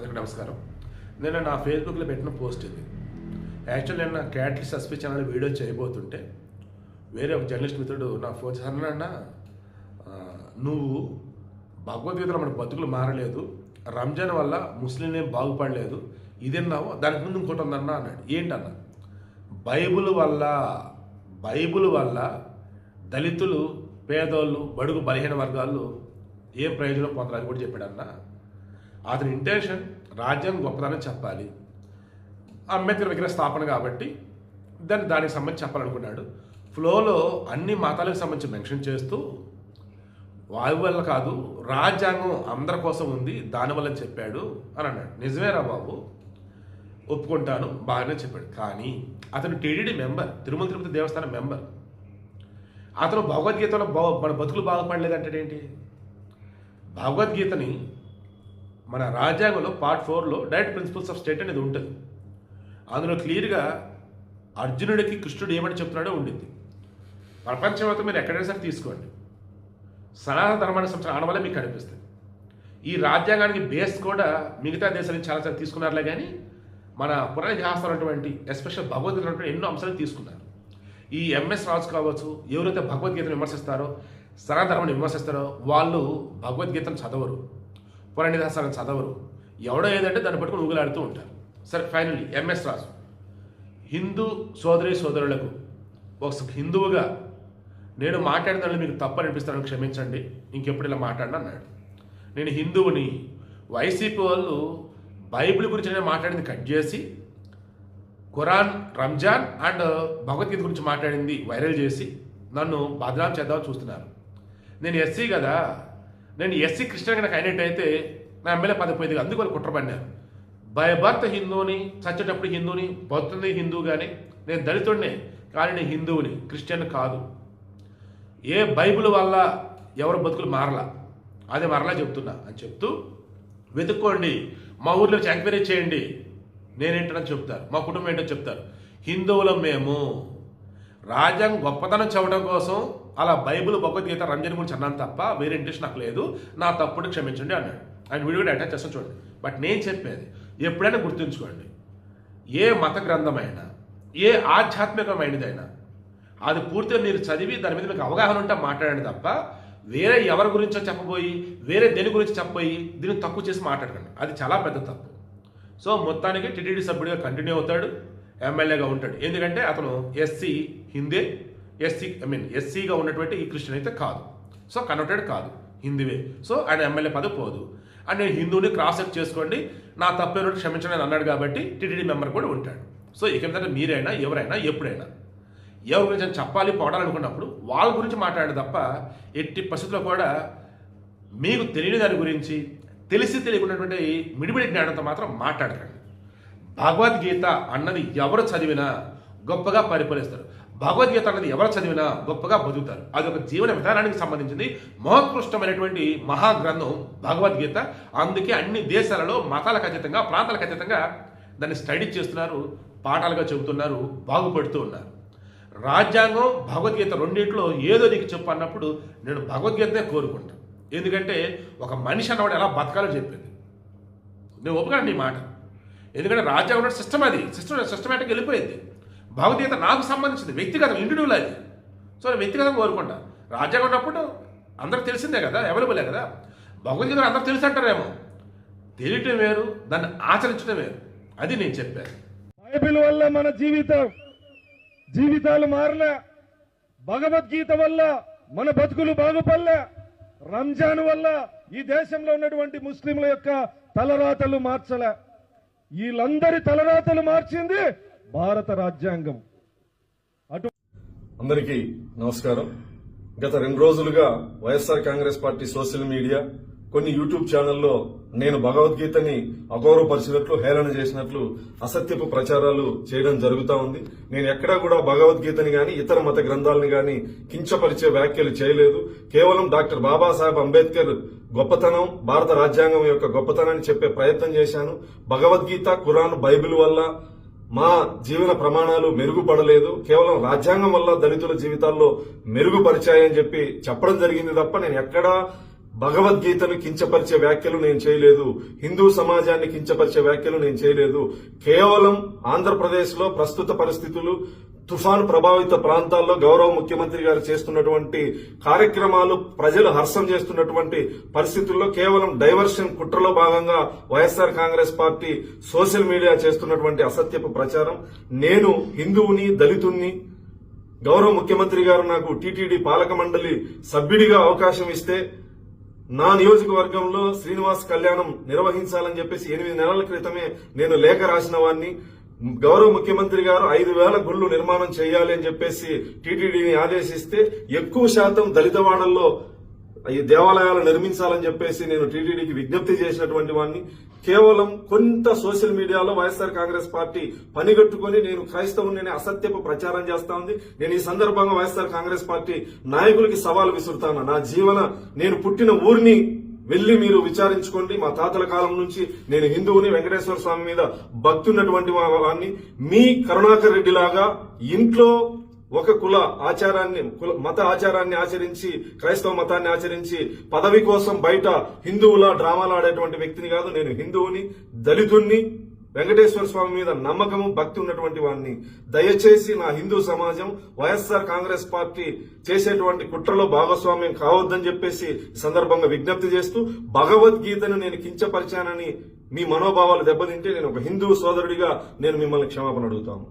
అందరికీ నమస్కారం. నేను నా ఫేస్బుక్లో పెట్టిన పోస్ట్ ఇది. యాక్చువల్ నేను నా క్యాటలిస్ట్ ఎస్పీ ఛానల్ వీడియో చేయబోతుంటే వేరే ఒక జర్నలిస్ట్ మిత్రుడు నా ఫోన్ అన్న నువ్వు భగవద్గీతలో మన బతుకులు మారలేదు, రంజాన్ వల్ల ముస్లింలు ఏం బాగుపడలేదు, ఇదేన్నావు దానికి ముందు ఇంకోటి ఉందన్నా అన్నాడు. ఏంటన్నా? బైబుల్ వల్ల దళితులు, పేదోళ్ళు, బడుగు బలహీన వర్గాలు ఏ ప్రయోజనం పొందాలని కూడా చెప్పాడన్నా. అతని ఇంటెన్షన్ రాజ్యాంగం గొప్పదనం చెప్పాలి, అంబేద్కర్ విగ్రహ స్థాపన కాబట్టి దానికి సంబంధించి చెప్పాలనుకున్నాడు. ఫ్లోలో అన్ని మతాలకు సంబంధించి మెన్షన్ చేస్తూ వాయు వల్ల కాదు, రాజ్యాంగం అందరి కోసం ఉంది, దానివల్ల చెప్పాడు అని అన్నాడు. నిజమేరా బాబు, ఒప్పుకుంటాను, బాగానే చెప్పాడు. కానీ అతను టీడీడీ మెంబర్, తిరుమల తిరుపతి దేవస్థానం మెంబర్. అతను భగవద్గీతలో మన బతుకులు బాగుపడలేదంటే భగవద్గీతని మన రాజ్యాంగంలో పార్ట్ 4లో డైరెక్ట్ ప్రిన్సిపల్స్ ఆఫ్ స్టేట్ అనేది ఉంటుంది. అందులో క్లియర్గా అర్జునుడికి కృష్ణుడు ఏమని చెప్తున్నాడో ఉండింది. ప్రపంచంతో మీరు ఎక్కడైనా సరే తీసుకోండి, సనాతన ధర్మానికి సంబంధించిన ఆనవాళ్ళే మీకు కనిపిస్తుంది. ఈ రాజ్యాంగానికి బేస్ కూడా మిగతా దేశాల నుంచి చాలాసార్లు తీసుకున్నారులే, కానీ మన పురాణ ఇతిహాసాలు అటువంటి ఎస్పెషల్ భగవద్గీత ఎన్నో అంశాలు తీసుకున్నారు. ఈ ఎంఎస్ రాజు కావచ్చు, ఎవరైతే భగవద్గీతను విమర్శిస్తారో, సనాతన ధర్మాన్ని విమర్శిస్తారో వాళ్ళు భగవద్గీతను చదవరు, పురాణ ఇతిహాసాలను చదవరు. ఎవడో ఏదంటే దాన్ని పట్టుకుని ఊగులాడుతూ ఉంటారు. సరే, ఫైనల్లీ ఎంఎస్ రాజు హిందూ సోదరులకు ఒక హిందువుగా నేను మాట్లాడిన దాన్ని మీకు తప్పు అనిపిస్తానని క్షమించండి, ఇంకెప్పుడు ఇలా మాట్లాడినా అన్నాడు. నేను హిందువుని, వైసీపీ వాళ్ళు బైబిల్ గురించి నేను మాట్లాడింది కట్ చేసి ఖురాన్, రంజాన్ అండ్ భగవద్గీత గురించి మాట్లాడింది వైరల్ చేసి నన్ను బదనాం చేద్దామని చూస్తున్నారు. నేను ఎస్సీ కదా, నేను ఎస్సీ క్రిస్టియన్గా నాకు అయినట్టయితే నా ఎమ్మెల్యే పదవి పోయేది. అందుకు వాళ్ళు కుట్రపడినారు. బై బర్త్ హిందువుని, చచ్చేటప్పుడు హిందువుని, బతుకుతుంది హిందువుగానే. నేను దళితుడినే, కానీ నేను హిందువుని, క్రిస్టియన్ కాదు. ఏ బైబిల్ వల్ల ఎవరు బతుకులు మారలా, అదే మరలా చెప్తున్నా అని చెప్తూ వెతుక్కోండి, మా ఊర్లో ఎంక్వైరీ చేయండి, నేనేంటని చెప్తారు, మా కుటుంబం ఏంటో చెప్తారు. హిందువులం మేము, రాజ్యాంగం గొప్పతనం చెప్పడం కోసం అలా బైబిల్, భగవద్గీత, రంజాన్ గురించి అన్నాను తప్ప వేరే ఇంట్రెస్ట్ నాకు లేదు, నా తప్పుడు క్షమించండి అన్నాడు. ఆయన వీడియో కూడా అటాచ్ చేస్తాను చూడండి. బట్ నేను చెప్పేది ఎప్పుడైనా గుర్తుంచుకోండి, ఏ మత గ్రంథమైనా, ఏ ఆధ్యాత్మికమైనదైనా అది పూర్తిగా మీరు చదివి దాని మీద మీకు అవగాహన ఉంటే మాట్లాడండి తప్ప వేరే ఎవరి గురించో చెప్పబోయి, వేరే దేని గురించి చెప్పబోయి దీన్ని తక్కువ చేసి మాట్లాడకండి. అది చాలా పెద్ద తప్పు. సో మొత్తానికి టీటీడీ సభ్యుడిగా కంటిన్యూ అవుతాడు, ఎమ్మెల్యేగా ఉంటాడు. ఎందుకంటే అతను ఎస్సీ హిందే, ఎస్సీగా ఉన్నటువంటి ఈ క్రిస్టియన్ అయితే కాదు, సో కన్వర్టెడ్ కాదు, హిందువే. సో ఆయన ఎమ్మెల్యే పదవి పోదు. అండ్ నేను హిందువుని క్రాస్ చెక్ చేసుకోండి, నా తప్పేనో క్షమించండి అని అన్నాడు కాబట్టి టీటీడీ మెంబర్ కూడా ఉంటాడు. సో ఇక మీద మీరైనా ఎవరైనా ఎప్పుడైనా ఎవరి గురించి అని చెప్పాలి, పోడాలనుకున్నప్పుడు వాళ్ళ గురించి మాట్లాడే తప్ప ఎట్టి పరిస్థితుల్లో కూడా మీకు తెలియని దాని గురించి, తెలిసి తెలియకున్నటువంటి మిడిమిడి జ్ఞానంతో మాత్రం మాట్లాడకండి. భగవద్గీత అన్నది ఎవరు చదివినా గొప్పగా పరిపాలిస్తారు. భగవద్గీత అన్నది ఎవరు చదివినా గొప్పగా బతుకుతారు. అది ఒక జీవన విధానానికి సంబంధించింది మహోత్కృష్టమైనటువంటి మహాగ్రంథం భగవద్గీత. అందుకే అన్ని దేశాలలో మతాలకు అతీతంగా, ప్రాంతాలకు అతీతంగా దాన్ని స్టడీ చేస్తున్నారు, పాఠాలుగా చెబుతున్నారు, బాగుపడుతూ ఉన్నారు. రాజ్యాంగం, భగవద్గీత రెండింటిలో ఏదో నీకు చెప్పు అన్నప్పుడు నేను భగవద్గీతనే కోరుకుంటాను. ఎందుకంటే ఒక మనిషి అన్నవాడు ఎలా బతకాలో చెప్పింది. నేను ఒప్పుకోను నీ మాట, ఎందుకంటే రాజ్యాంగం సిస్టమ్, అది సిస్టమేటిక్గా వెళ్ళిపోయింది. భగవద్గీత నాకు సంబంధించింది, వ్యక్తిగతం, ఇండివిజువల్ అది. సో నేను వ్యక్తిగతంగా కోరుకుంటా. రాజ్యాంగం ఉన్నప్పుడు అందరికి తెలిసిందే కదా, అవైలబులే కదా. భగవద్గీత అందరికి తెలిసి అంటారేమో, తెలియటం వేరు, దాన్ని ఆచరించడం వేరు. అది నేను చెప్పాను. బైబిల్ వల్ల మన జీవితాలు మారలే, భగవద్గీత వల్ల మన బతుకులు బాగుపడలే, రంజాన్ వల్ల ఈ దేశంలో ఉన్నటువంటి ముస్లింల యొక్క తలరాతలు మార్చలే. వీళ్ళందరి తలరాతలు మార్చింది భారత రాజ్యాంగం. అందరికీ నమస్కారం. గత 2 రోజులుగా YSR Congress party social media, కొన్ని యూట్యూబ్ ఛానల్లో నేను భగవద్గీతని అగౌరవపరిచినట్లు, హేళన చేసినట్లు అసత్యపు ప్రచారాలు చేయడం జరుగుతూ ఉంది. నేను ఎక్కడా కూడా భగవద్గీతని గాని ఇతర మత గ్రంథాలను గాని కించపరిచే వ్యాఖ్యలు చేయలేదు. కేవలం డాక్టర్ బాబాసాహెబ్ అంబేద్కర్ గొప్పతనం, భారత రాజ్యాంగం యొక్క గొప్పతనాన్ని చెప్పే ప్రయత్నం చేశాను. భగవద్గీత, ఖురాన్, బైబిల్ వల్ల మా జీవన ప్రమాణాలు మెరుగుపడలేదు, కేవలం రాజ్యాంగం వల్ల దళితుల జీవితాల్లో మెరుగుపరిచాయని చెప్పి చెప్పడం జరిగింది తప్ప నేను ఎక్కడా భగవద్గీతను కించపరిచే వ్యాఖ్యలు నేను చేయలేదు, హిందూ సమాజాన్ని కించపరిచే వ్యాఖ్యలు నేను చేయలేదు. కేవలం ఆంధ్రప్రదేశ్ లో ప్రస్తుత పరిస్థితులు, తుఫాను ప్రభావిత ప్రాంతాల్లో గౌరవ ముఖ్యమంత్రి గారు చేస్తున్నటువంటి కార్యక్రమాలు, ప్రజలు హర్షం చేస్తున్నటువంటి పరిస్థితుల్లో కేవలం డైవర్షన్ కుట్రలో భాగంగా YSR Congress party social media చేస్తున్నటువంటి అసత్యపు ప్రచారం. నేను హిందువుని, దళితుణ్ణి, గౌరవ ముఖ్యమంత్రి గారు నాకు టీటీడీ పాలక మండలి సభ్యుడిగా అవకాశం ఇస్తే నా నియోజకవర్గంలో శ్రీనివాస్ కళ్యాణం నిర్వహించాలని చెప్పేసి 8 నెలల క్రితమే నేను లేఖ రాసిన వాడిని. గౌరవ ముఖ్యమంత్రి గారు 5,000 గుళ్ళు నిర్మాణం చేయాలి అని చెప్పేసి టీటీడీని ఆదేశిస్తే ఎక్కువ శాతం దళితవాడల్లో ఈ దేవాలయాలు నిర్మించాలని చెప్పేసి నేను టీటీడీకి విజ్ఞప్తి చేసినటువంటి వాడిని. కేవలం కొంత సోషల్ మీడియాలో వైఎస్ఆర్ కాంగ్రెస్ పార్టీ పనిగట్టుకుని నేను క్రైస్తవుని అసత్యపు ప్రచారం చేస్తా ఉంది. నేను ఈ సందర్భంగా వైఎస్ఆర్ కాంగ్రెస్ పార్టీ నాయకులకి సవాల్ విసురుతాను. నేను పుట్టిన ఊరిని వెళ్లి మీరు విచారించుకోండి. మా తాతల కాలం నుంచి నేను హిందువుని, వెంకటేశ్వర స్వామి మీద భక్తి ఉన్నటువంటి వాడిని. మీ కరుణాకర్ రెడ్డి లాగా ఇంట్లో ఒక మత ఆచారాన్ని ఆచరించి, క్రైస్తవ మతాన్ని ఆచరించి పదవి కోసం బయట హిందువుల డ్రామాలు ఆడేటువంటి వ్యక్తిని కాదు. నేను హిందువుని, దళితుణ్ణి, వెంకటేశ్వర స్వామి మీద నమ్మకము, భక్తి ఉన్నటువంటి వాడిని. దయచేసి నా హిందూ సమాజం వైఎస్ఆర్ కాంగ్రెస్ పార్టీ చేసేటువంటి కుట్రలో భాగస్వామ్యం కావద్దని చెప్పేసి సందర్భంగా విజ్ఞప్తి చేస్తూ, భగవద్గీతను నేను కించపరిచానని మీ మనోభావాలు దెబ్బతింటే నేను ఒక హిందూ సోదరుడిగా నేను మిమ్మల్ని క్షమాపణ అడుగుతాను.